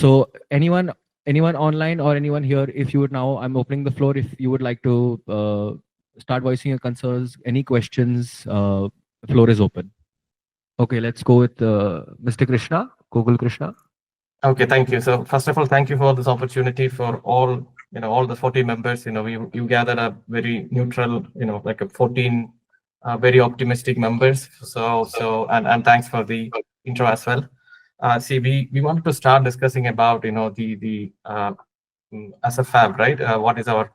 So anyone online or anyone here, if you would now, I'm opening the floor. If you would like to start voicing your concerns, any questions, the floor is open. Okay, let's go with Mr. Krishna, Google Krishna. Okay, thank you. So first of all, thank you for this opportunity for all, all the 40 members. You gathered a very neutral, like a 14 very optimistic members. And thanks for the intro as well. See, we wanted to start discussing about, as a fab, right? What is our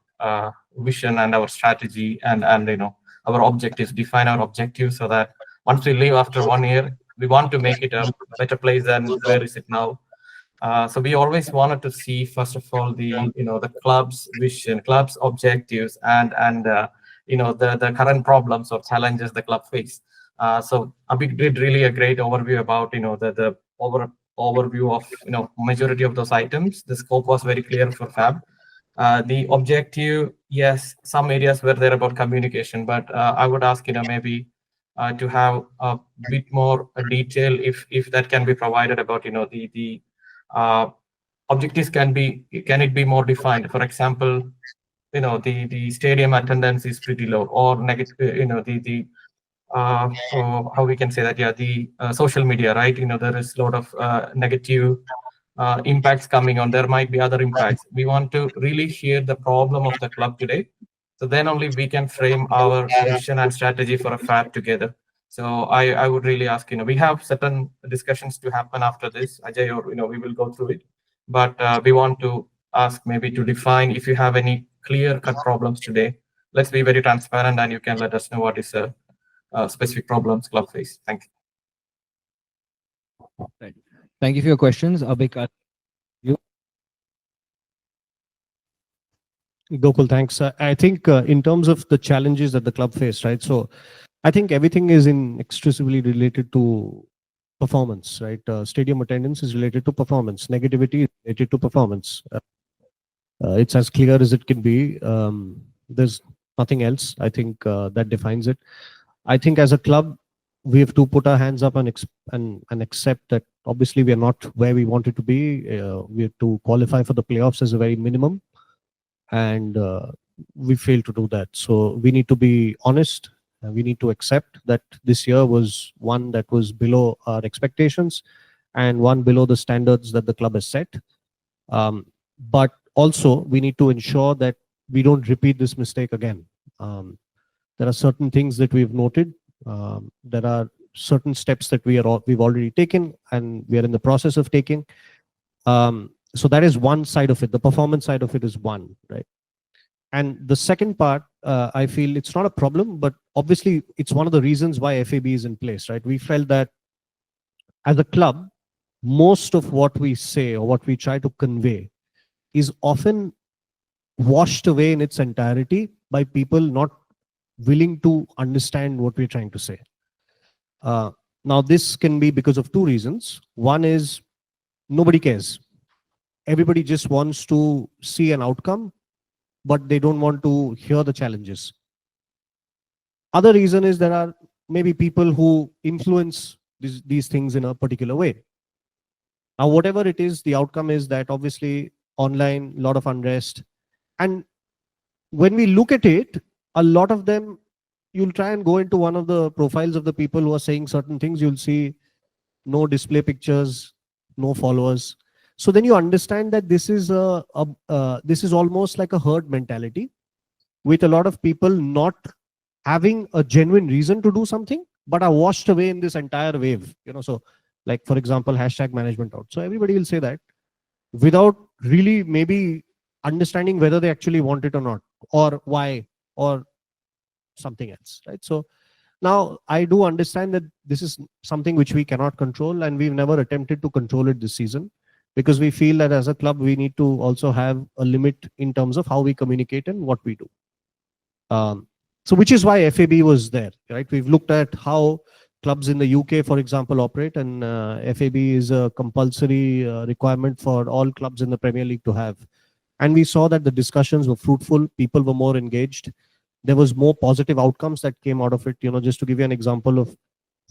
vision and our strategy and our objectives, define our objectives so that once we leave after 1 year, we want to make it a better place than where is it now. So we always wanted to see, first of all, the club's vision, club's objectives, and the current problems or challenges the club face. So Abhi did really a great overview about the overview of majority of those items. The scope was very clear for Fab. The objective, yes, some areas were there about communication, but I would ask maybe to have a bit more detail if that can be provided about the uh, objectives can it be more defined? For example, the stadium attendance is pretty low, or negative. How we can say that? Yeah, the social media, right? There is a lot of negative impacts coming on. There might be other impacts. We want to really hear the problem of the club today. So then only we can frame our vision and strategy for a fab together. So I would really ask, we have certain discussions to happen after this, Ajay, or, we will go through it. But we want to ask maybe to define if you have any clear cut problems today. Let's be very transparent and you can let us know what is specific problems club face. Thank you. Right. Thank you for your questions, Abhik. You. Gokul, thanks. I think in terms of the challenges that the club faced, right? So I think everything is inextricably related to performance, right? Stadium attendance is related to performance. Negativity is related to performance. It's as clear as it can be. There's nothing else. I think that defines it. I think as a club, we have to put our hands up and accept that obviously we are not where we wanted to be. We have to qualify for the playoffs as a very minimum, and we failed to do that. So we need to be honest. We need to accept that this year was one that was below our expectations and one below the standards that the club has set. But also, we need to ensure that we don't repeat this mistake again. There are certain things that we've noted. There are certain steps that we've already taken and we are in the process of taking. So that is one side of it. The performance side of it is one, right? And the second part, I feel it's not a problem, but obviously it's one of the reasons why FAB is in place, right? We felt that as a club, most of what we say or what we try to convey is often washed away in its entirety by people not willing to understand what we're trying to say. Now, this can be because of two reasons. One is nobody cares. Everybody just wants to see an outcome, but they don't want to hear the challenges. Other reason is there are maybe people who influence these things in a particular way. Now, whatever it is, the outcome is that obviously online, a lot of unrest. And when we look at it, a lot of them, you'll try and go into one of the profiles of the people who are saying certain things, you'll see no display pictures, no followers. So then you understand that this is this is almost like a herd mentality, with a lot of people not having a genuine reason to do something, but are washed away in this entire wave. So like, for example, #management out. So everybody will say that without really maybe understanding whether they actually want it or not, or why, or something else, right? So now I do understand that this is something which we cannot control, and we've never attempted to control it this season, because we feel that as a club, we need to also have a limit in terms of how we communicate and what we do. So which is why FAB was there, right? We've looked at how clubs in the UK, for example, operate, and FAB is a compulsory requirement for all clubs in the Premier League to have. And we saw that the discussions were fruitful, people were more engaged. There was more positive outcomes that came out of it. Just to give you an example of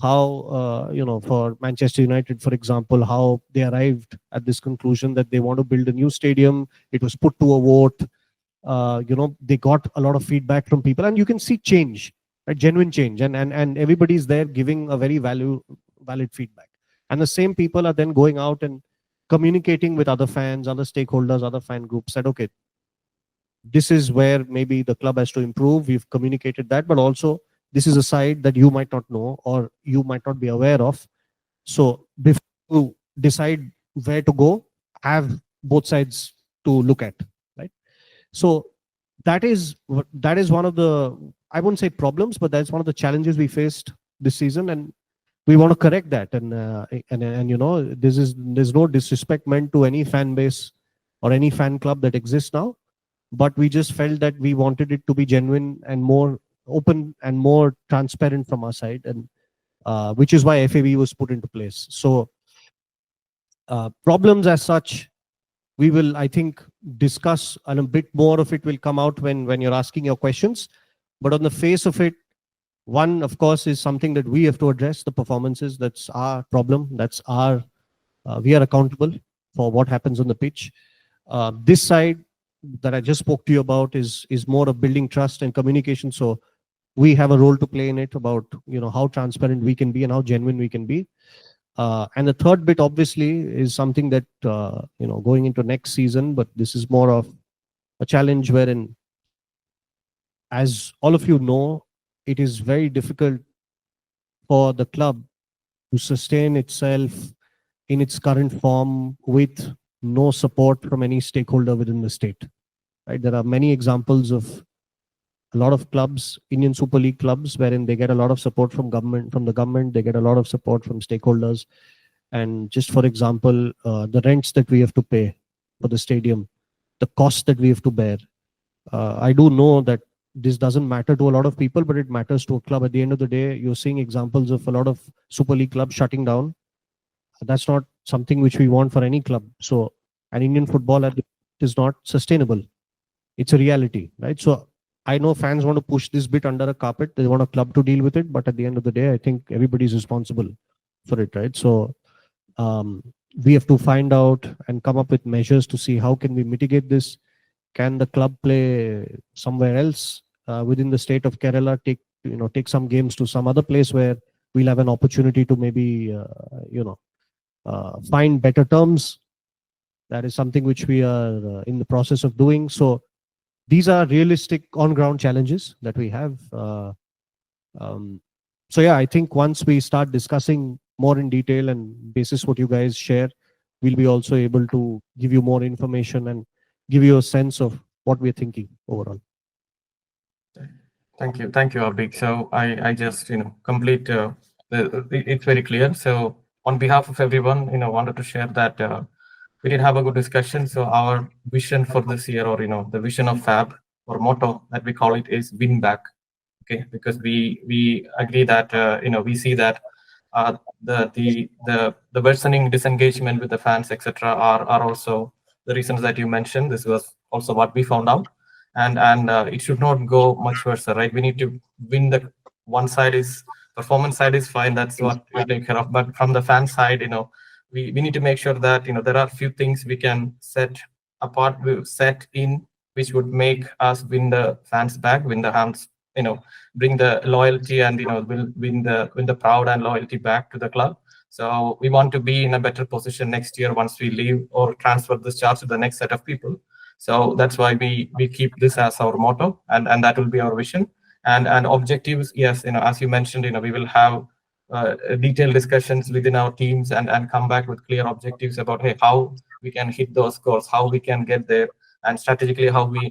how, for Manchester United, for example, how they arrived at this conclusion that they want to build a new stadium. It was put to a vote. They got a lot of feedback from people, and you can see change, a genuine change, and everybody's there giving a very valid feedback. And the same people are then going out and communicating with other fans, other stakeholders, other fan groups, that okay, this is where maybe the club has to improve. We've communicated that, but also this is a side that you might not know or you might not be aware of. So before you decide where to go, have both sides to look at, right? So that is one of the, I wouldn't say problems, but that's one of the challenges we faced this season, and we want to correct that. And there's no disrespect meant to any fan base or any fan club that exists now, but we just felt that we wanted it to be genuine and more open and more transparent from our side, and which is why FAB was put into place. So problems as such, we will, I think, discuss, and a bit more of it will come out when you're asking your questions. But on the face of it, one, of course, is something that we have to address, the performances. That's our problem. That's our, we are accountable for what happens on the pitch. This side that I just spoke to you about is more of building trust and communication. So we have a role to play in it, about how transparent we can be and how genuine we can be. And the third bit, obviously, is something that going into next season, but this is more of a challenge wherein, as all of you know, it is very difficult for the club to sustain itself in its current form with no support from any stakeholder within the state. Right? There are many examples of a lot of clubs, Indian Super League clubs, wherein they get a lot of support from the government, they get a lot of support from stakeholders. And just for example, the rents that we have to pay for the stadium, the costs that we have to bear. I do know that this doesn't matter to a lot of people, but it matters to a club. At the end of the day, you're seeing examples of a lot of Super League clubs shutting down. That's not something which we want for any club. So an Indian football is not sustainable. It's a reality, right? So I know fans want to push this bit under a carpet. They want a club to deal with it. But at the end of the day, I think everybody's responsible for it, right? So we have to find out and come up with measures to see how can we mitigate this. Can the club play somewhere else within the state of Kerala? Take some games to some other place where we'll have an opportunity to maybe find better terms. That is something which we are in the process of doing. So these are realistic on-ground challenges that we have. So yeah, I think once we start discussing more in detail and basis what you guys share, we'll be also able to give you more information and give you a sense of what we're thinking overall. Thank you, Abhik. So I just complete. It's very clear. So on behalf of everyone, wanted to share that we did have a good discussion. So our vision for this year, or the vision of FAB, or motto that we call it, is win back. Okay, because we agree that we see that the worsening disengagement with the fans, etc., are also the reasons that you mentioned. This was also what we found out, and it should not go much worse, right? We need to win. The one side is performance side is fine. That's what we take care of. But from the fan side, we need to make sure that there are few things we can set in which would make us win the fans back, win the hands, bring the loyalty, and will win the pride and loyalty back to the club. So we want to be in a better position next year once we leave or transfer this charge to the next set of people. So that's why we keep this as our motto, and that will be our vision and objectives. Yes, as you mentioned, we will have detailed discussions within our teams and come back with clear objectives about, hey, how we can hit those goals, how we can get there, and strategically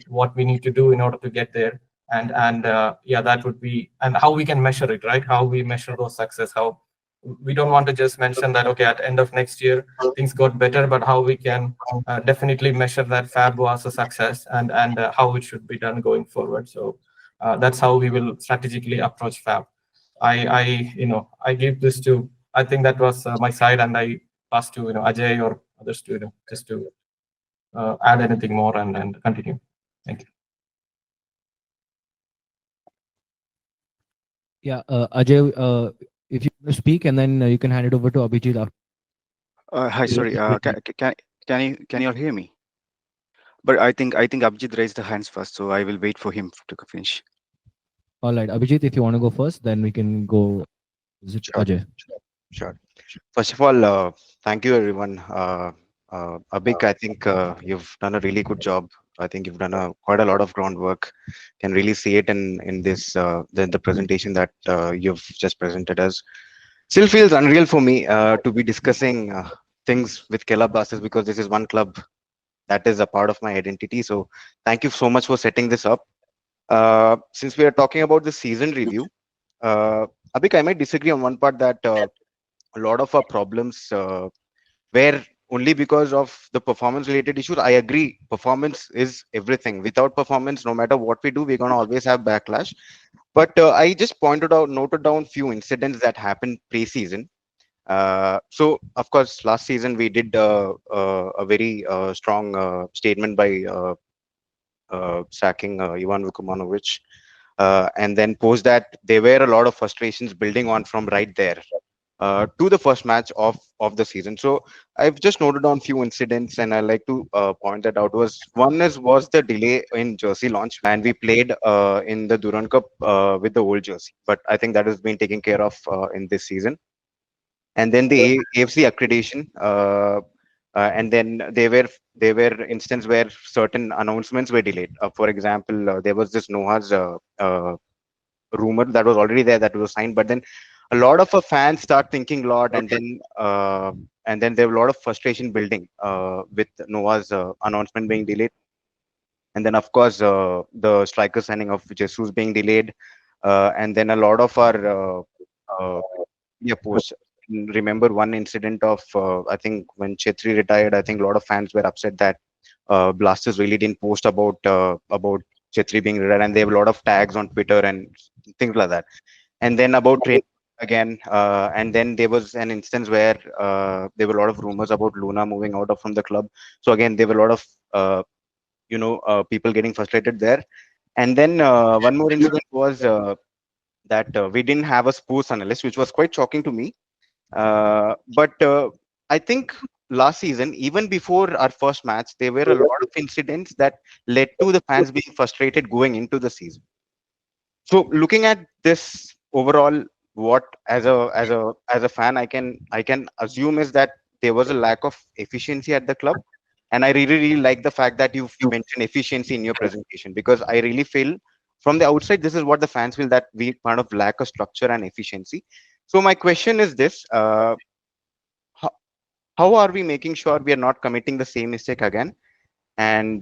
what we need to do in order to get there. And yeah, that would be, and how we can measure it, right? How we measure those success. How we don't want to just mention that, okay, at end of next year things got better, but how we can definitely measure that FAB was a success, and how it should be done going forward. So that's how we will strategically approach FAB. I give this to, I think that was my side, and I pass to Ajay or others to just to add anything more and continue. Thank you. Yeah, Ajay, if you speak, and then you can hand it over to Abhijit after. Hi, sorry. Can you all hear me? But I think Abhijit raised the hands first, so I will wait for him to finish. All right, Abhijit, if you want to go first, then we can go. Is it Sure, Ajay? sure. First of all, thank you everyone. Abik, I think you've done a really good job. I think you've done quite a lot of groundwork. Can really see it in this the presentation that you've just presented us. Still feels unreal for me to be discussing things with Kerala Blasters because this is one club that is a part of my identity. So thank you so much for setting this up. Since we are talking about the season review, Abik, I might disagree on one part that a lot of our problems were only because of the performance related issues. I agree, performance is everything. Without performance, no matter what we do, we're gonna always have backlash. But I just noted down few incidents that happened pre-season. So of course, last season we did a very strong statement by sacking Ivan Vukomanovic. And then post that, there were a lot of frustrations building on from right there to the first match of the season. So I've just noted down few incidents, and I like to point that out. Was the delay in jersey launch, and we played in the Duran Cup with the old jersey, but I think that has been taken care of in this season. And then the AFC accreditation. And then there were instances where certain announcements were delayed. For example, there was this Noah's rumor that was already there that was signed, but then a lot of fans start thinking a lot, and then there were a lot of frustration building with Noah's announcement being delayed, and then of course the striker signing of Jesus being delayed, and then a lot of our media posts. Remember one incident of I think when Chetri retired, I think a lot of fans were upset that Blasters really didn't post about Chetri being retired, and there were a lot of tags on Twitter and things like that. And then about training again, and then there was an instance where there were a lot of rumors about Luna moving out of from the club. So again, there were a lot of people getting frustrated there. And then one more incident was that we didn't have a sports analyst, which was quite shocking to me. But I think last season, even before our first match, there were a lot of incidents that led to the fans being frustrated going into the season. So looking at this overall, what as a fan I can assume is that there was a lack of efficiency at the club, and I really like the fact that you've mentioned efficiency in your presentation, because I really feel from the outside this is what the fans feel, that we kind of lack a structure and efficiency. So my question is this: how are we making sure we are not committing the same mistake again? And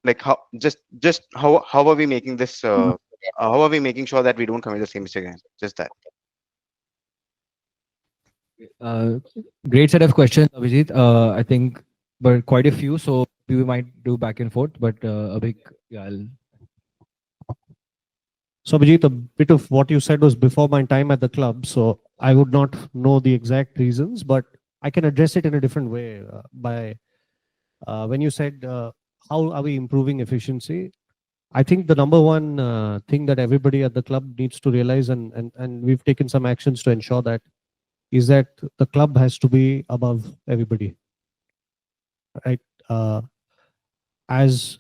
like how are we making this? How are we making sure that we don't commit the same mistake again? Just that. Great set of questions, Abhijit. I think, but quite a few, so we might do back and forth. But Abhik, yeah, So, Abhijit, a bit of what you said was before my time at the club, so I would not know the exact reasons, but I can address it in a different way. By when you said how are we improving efficiency, I think the number one thing that everybody at the club needs to realize, and we've taken some actions to ensure that, is that the club has to be above everybody, right? As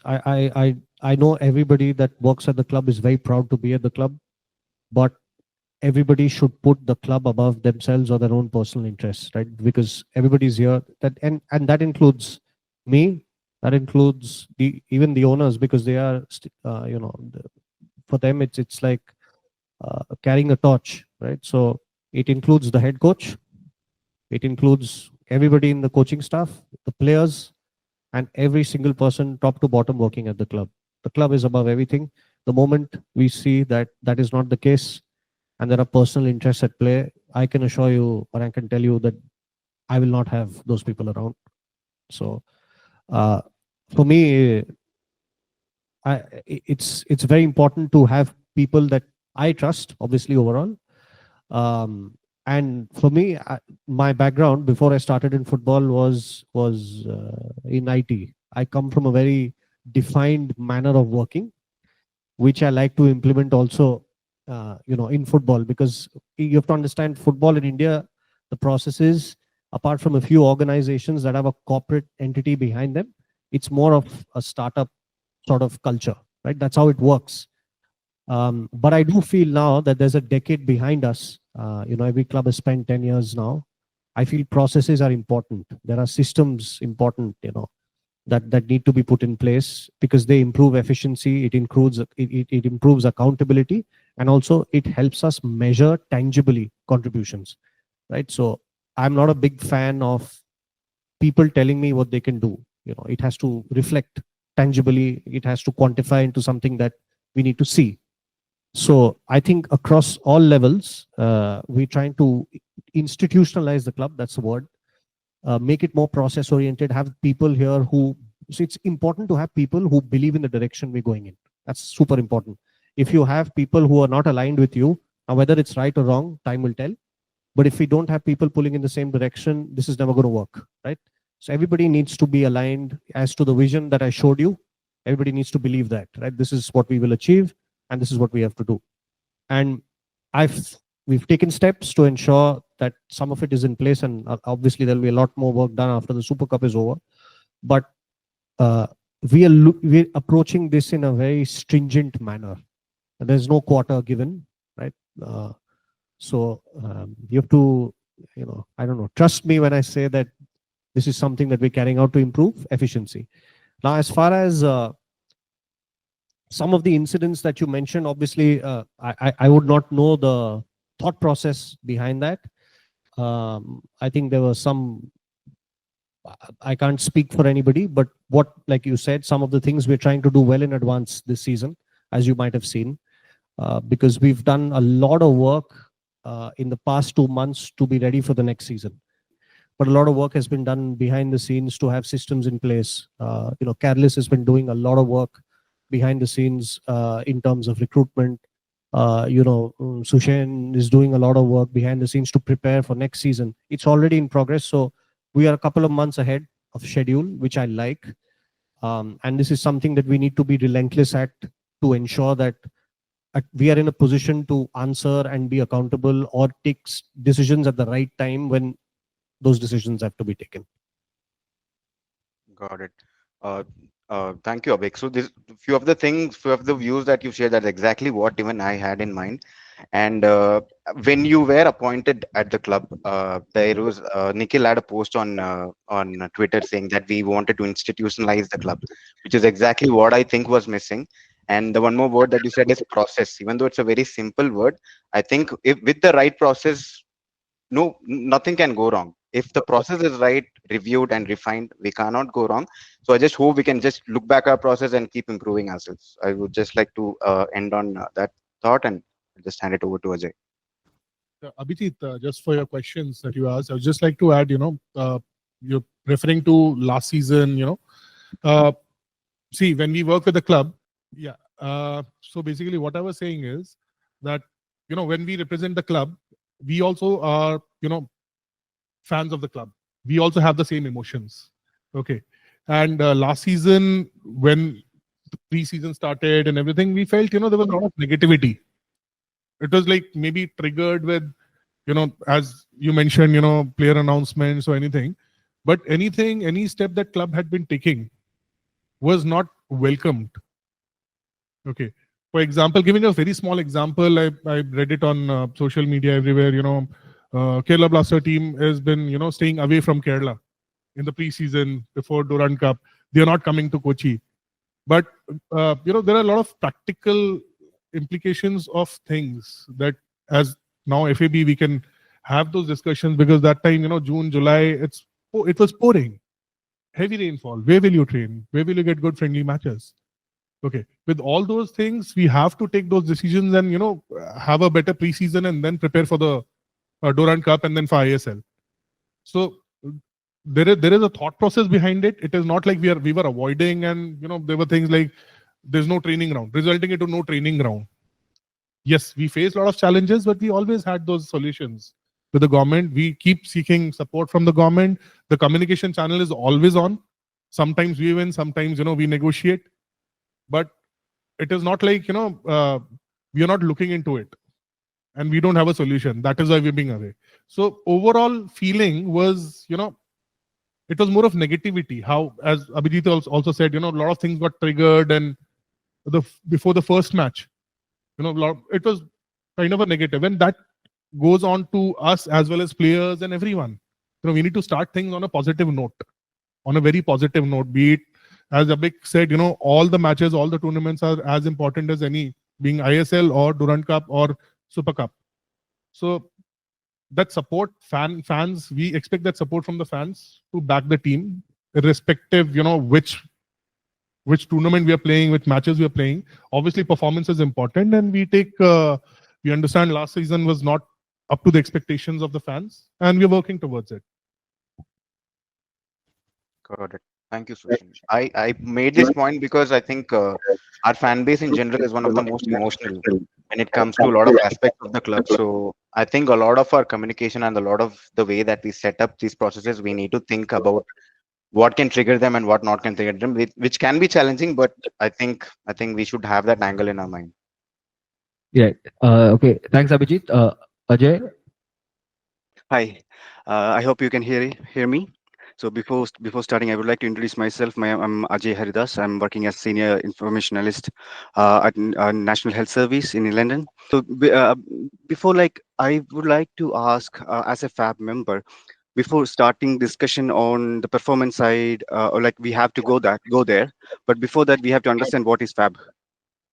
I know everybody that works at the club is very proud to be at the club, but everybody should put the club above themselves or their own personal interests, right? Because everybody's here, that and that includes me, that includes even the owners, because they are for them it's like carrying a torch, right? So it includes the head coach, it includes everybody in the coaching staff, the players, and every single person top to bottom working at the club. The club is above everything. The moment we see that that is not the case, and there are personal interests at play, I can assure you, or I can tell you, that I will not have those people around. So for me, it's very important to have people that I trust, obviously, overall. And for me, my background before I started in football was in IT. I come from a very defined manner of working, which I like to implement also in football, because you have to understand football in India, the process is, apart from a few organizations that have a corporate entity behind them, it's more of a startup sort of culture, right? That's how it works. But I do feel now that there's a decade behind us. Every club has spent 10 years now. I feel processes are important. There are systems important, that need to be put in place, because they improve efficiency, it improves accountability, and also it helps us measure tangibly contributions, right? So I'm not a big fan of people telling me what they can do. It has to reflect tangibly, it has to quantify into something that we need to see. So I think across all levels, we're trying to institutionalize the club, that's the word. Make it more process oriented, have people here so it's important to have people who believe in the direction we're going in. That's super important. If you have people who are not aligned with you, now whether it's right or wrong, time will tell. But if we don't have people pulling in the same direction, this is never going to work, right? So everybody needs to be aligned as to the vision that I showed you. Everybody needs to believe that, right? This is what we will achieve, and this is what we have to do. And we've taken steps to ensure that some of it is in place, and obviously there'll be a lot more work done after the Super Cup is over. But we're approaching this in a very stringent manner. There's no quarter given, right? So you have to, I don't know, trust me when I say that this is something that we're carrying out to improve efficiency. Now, as far as some of the incidents that you mentioned, obviously, I would not know the thought process behind that. I think there were some, I can't speak for anybody, but like you said, some of the things we're trying to do well in advance this season, as you might have seen, because we've done a lot of work in the past 2 months to be ready for the next season. But a lot of work has been done behind the scenes to have systems in place. Careless has been doing a lot of work behind the scenes in terms of recruitment. Sushen is doing a lot of work behind the scenes to prepare for next season. It's already in progress. So we are a couple of months ahead of schedule, which I like. And this is something that we need to be relentless at to ensure that we are in a position to answer and be accountable or take decisions at the right time when those decisions have to be taken. Got it. Thank you, Abhik. So this few of the views that you shared, that's exactly what even I had in mind. And when you were appointed at the club, there was Nikhil had a post on Twitter saying that we wanted to institutionalize the club, which is exactly what I think was missing. And the one more word that you said is process. Even though it's a very simple word, I think if with the right process, nothing can go wrong. If the process is right, reviewed and refined, we cannot go wrong. So I just hope we can just look back our process and keep improving ourselves. I would just like to end on that thought and just hand it over to Ajay. Abhijit, just for your questions that you asked, I would just like to add, you're referring to last season, see, when we work with the club, so basically what I was saying is that, when we represent the club, we also are, fans of the club. We also have the same emotions. Okay. And last season, when the pre-season started and everything, we felt, there was a lot of negativity. It was like maybe triggered with, as you mentioned, player announcements or anything. But any step that club had been taking was not welcomed. Okay. For example, giving a very small example, I read it on social media everywhere, Kerala Blaster team has been, staying away from Kerala in the pre-season before Durand Cup. They are not coming to Kochi. But, there are a lot of practical implications of things that as now FAB, we can have those discussions, because that time, June, July, it was pouring. Heavy rainfall. Where will you train? Where will you get good friendly matches? Okay. With all those things, we have to take those decisions and, have a better pre-season and then prepare for the Durand Cup and then for ISL. So there is a thought process behind it. It is not like we were avoiding and, there were things like there's no training ground, resulting into no training ground. Yes, we faced a lot of challenges, but we always had those solutions with the government. We keep seeking support from the government. The communication channel is always on. Sometimes we win, sometimes, we negotiate. But it is not like, we are not looking into it. and we don't have a solution. That is why we're being away. So overall feeling was, it was more of negativity. How, as Abhijit also said, a lot of things got triggered, and before the first match, it was kind of a negative, and that goes on to us as well as players and everyone. We need to start things on a positive note, on a very positive note. Be it, as Abhik said, all the matches, all the tournaments are as important as any, being ISL or Durand Cup or Super Cup. So that support, fans, we expect that support from the fans to back the team, irrespective, which tournament we are playing, which matches we are playing. Obviously, performance is important, and we understand last season was not up to the expectations of the fans, and we're working towards it. Got it. Thank you, Sushin. I made this point because I think our fan base in general is one of the most emotional when it comes to a lot of aspects of the club. So I think a lot of our communication and a lot of the way that we set up these processes, we need to think about what can trigger them and what not can trigger them, which can be challenging, but I think we should have that angle in our mind. Yeah. Okay. Thanks, Abhijit. Ajay. Hi, I hope you can hear me. So before starting, I would like to introduce myself. I'm Ajay Haridas. I'm working as senior information analyst at National Health Service in London. So before, I would like to ask, as a FAB member, before starting discussion on the performance side, we have to go there. But before that, we have to understand what is FAB.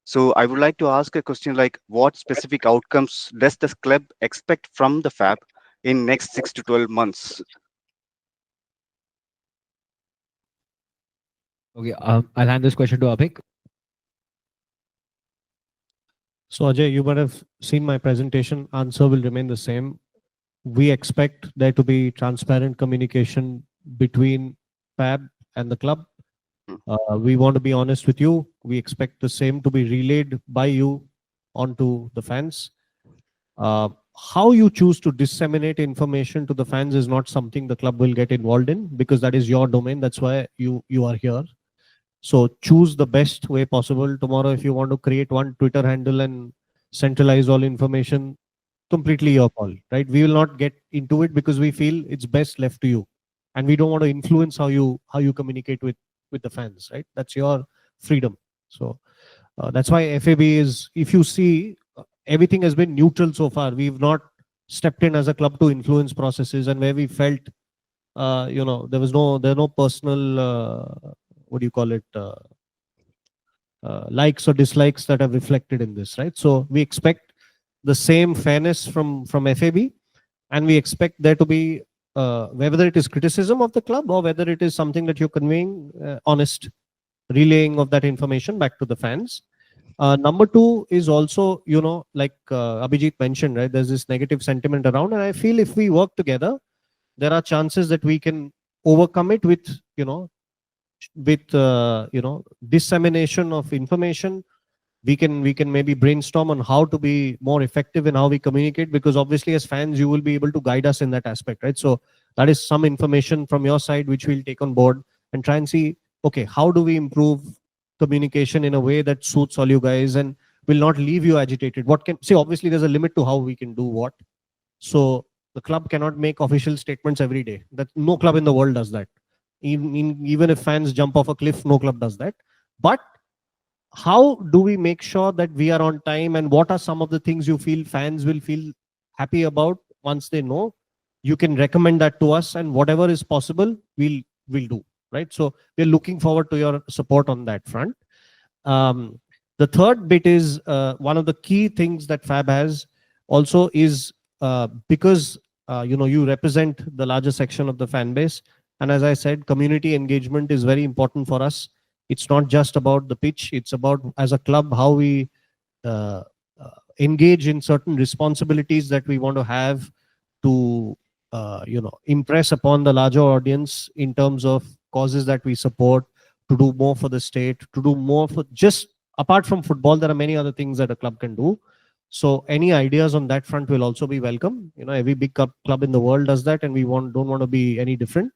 So I would like to ask a question like, what specific outcomes does the club expect from the FAB in next 6 to 12 months? Okay. I'll hand this question to Abhik. So Ajay, you might have seen my presentation. Answer will remain the same. We expect there to be transparent communication between FAB and the club. We want to be honest with you. We expect the same to be relayed by you onto the fans. How you choose to disseminate information to the fans is not something the club will get involved in, because that is your domain. That's why you are here. So choose the best way possible. Tomorrow, if you want to create one Twitter handle and centralize all information, completely your call, right? We will not get into it because we feel it's best left to you, and we don't want to influence how you communicate with the fans, right? That's your freedom. So that's why FAB is, if you see, everything has been neutral so far. We've not stepped in as a club to influence processes, and where we felt, there are no personal, what do you call it, likes or dislikes that have reflected in this, right? So we expect the same fairness from FAB, and we expect there to be, whether it is criticism of the club or whether it is something that you're conveying, honest relaying of that information back to the fans. Number two is also, like Abhijit mentioned, right? There's this negative sentiment around, and I feel if we work together, there are chances that we can overcome it with dissemination of information. We can maybe brainstorm on how to be more effective in how we communicate, because obviously as fans you will be able to guide us in that aspect, right? So that is some information from your side which we'll take on board and try and see, okay, how do we improve communication in a way that suits all you guys and will not leave you agitated. Obviously there's a limit to how we can do what. So the club cannot make official statements every day. That no club in the world does that. Even if fans jump off a cliff, no club does that. But how do we make sure that we are on time, and what are some of the things you feel fans will feel happy about once they know? You can recommend that to us, and whatever is possible, we'll do, right? So we're looking forward to your support on that front. The third bit is one of the key things that FAB has also is because you represent the larger section of the fan base, and as I said, community engagement is very important for us. It's not just about the pitch, it's about, as a club, how we engage in certain responsibilities that we want to have to impress upon the larger audience in terms of causes that we support, to do more for the state, to do more for, just apart from football, there are many other things that a club can do. So any ideas on that front will also be welcome. Every big club in the world does that, and we don't want to be any different.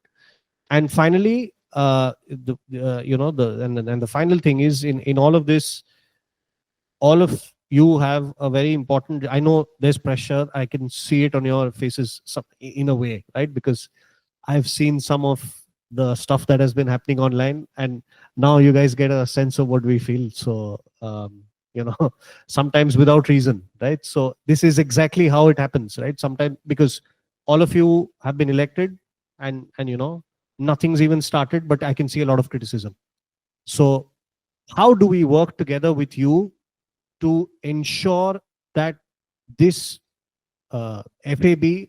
And finally, the final thing is, in all of this, all of you have a very important, I know there's pressure. I can see it on your faces in a way, right? Because I've seen some of the stuff that has been happening online, and now you guys get a sense of what we feel. So, you know, sometimes without reason, right? So this is exactly how it happens, right? Sometimes because all of you have been elected and you know, nothing's even started, but I can see a lot of criticism. So how do we work together with you to ensure that this FAB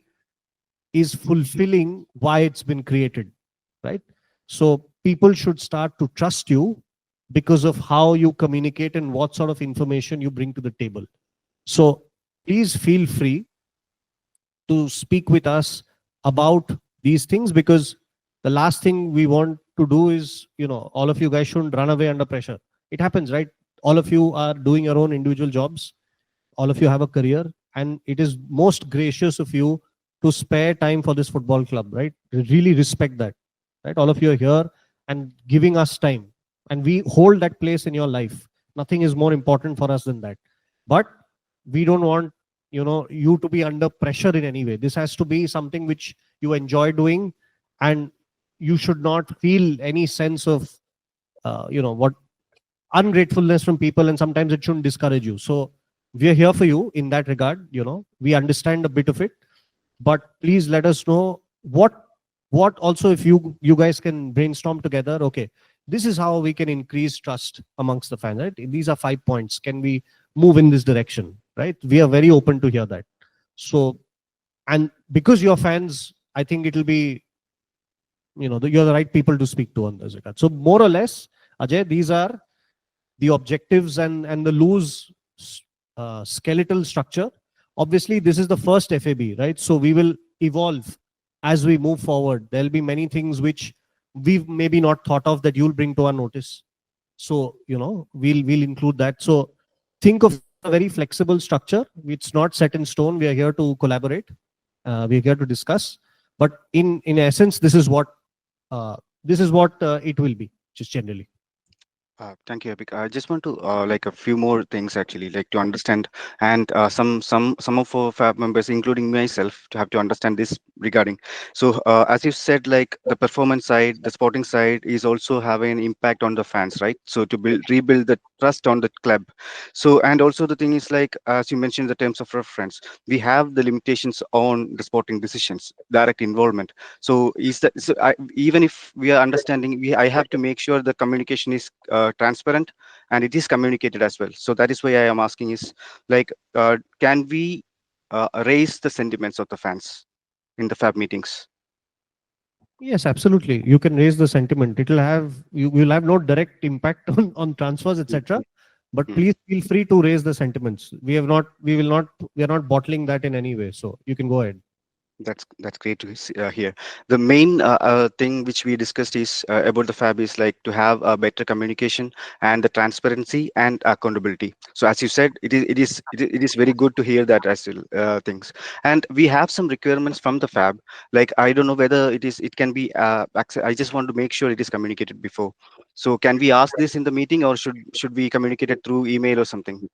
is fulfilling why it's been created, right? So people should start to trust you because of how you communicate and what sort of information you bring to the table. So please feel free to speak with us about these things, because the last thing we want to do is, you know, all of you guys shouldn't run away under pressure. It happens, right? All of you are doing your own individual jobs. All of you have a career, and it is most gracious of you to spare time for this football club, right? Really respect that, right? All of you are here and giving us time, and we hold that place in your life. Nothing is more important for us than that. But we don't want, you know, you to be under pressure in any way. This has to be something which you enjoy doing, and you should not feel any sense of, you know, what ungratefulness from people, and sometimes it shouldn't discourage you. So we are here for you in that regard. You know, we understand a bit of it, but please let us know what also, if you guys can brainstorm together, okay, this is how we can increase trust amongst the fans, right? These are 5 points. Can we move in this direction, right? We are very open to hear that. So, and because you're fans, I think it'll be, you know, you're the right people to speak to on this regard. So more or less, Ajay, these are the objectives and the loose skeletal structure. Obviously, this is the first FAB, right? So we will evolve as we move forward. There'll be many things which we've maybe not thought of that you'll bring to our notice. So, you know, we'll include that. So think of a very flexible structure. It's not set in stone. We are here to collaborate. We're here to discuss. But in essence, this is what it will be, just generally. Thank you, Abhik. I just want to like a few more things actually, like to understand, and some of our FAB members, including myself, to have to understand this regarding. So as you said, like the performance side, the sporting side is also having an impact on the fans, right? So to rebuild the trust on the club. So, and also the thing is, like as you mentioned, the terms of reference, we have the limitations on the sporting decisions, direct involvement. So is that, so even if we are understanding, I have to make sure the communication is transparent and it is communicated as well. So that is why I am asking is, like, can we raise the sentiments of the fans in the FAB meetings? Yes, absolutely. You can raise the sentiment. It'll have, you will have no direct impact on transfers, etc. But please feel free to raise the sentiments. We are not bottling that in any way. So you can go ahead. That's great to hear. The main thing which we discussed is about the FAB is like to have a better communication and the transparency and accountability. So as you said, it is very good to hear that as well, things. And we have some requirements from the FAB. Like I don't know whether it can be. I just want to make sure it is communicated before. So can we ask this in the meeting, or should we communicate it through email or something?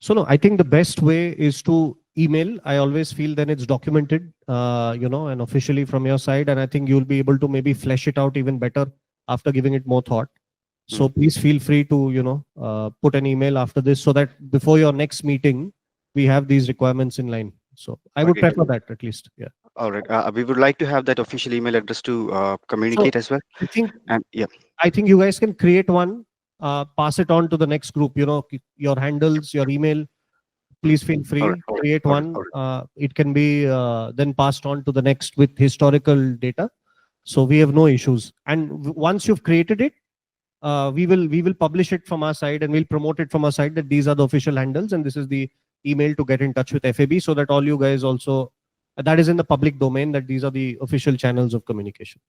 So no, I think the best way is to email. I always feel then it's documented, you know, and officially from your side. And I think you'll be able to maybe flesh it out even better after giving it more thought. So please feel free to, you know, put an email after this so that before your next meeting, we have these requirements in line. So I would prefer that at least. Yeah. All right. We would like to have that official email address to communicate as well. I think, and yeah, I think you guys can create one, pass it on to the next group, you know, your handles, your email. Please feel free, create one. It can be then passed on to the next with historical data. So we have no issues. And once you've created it, we will publish it from our side, and we'll promote it from our side that these are the official handles and this is the email to get in touch with FAB, so that all you guys also, that is in the public domain, that these are the official channels of communication.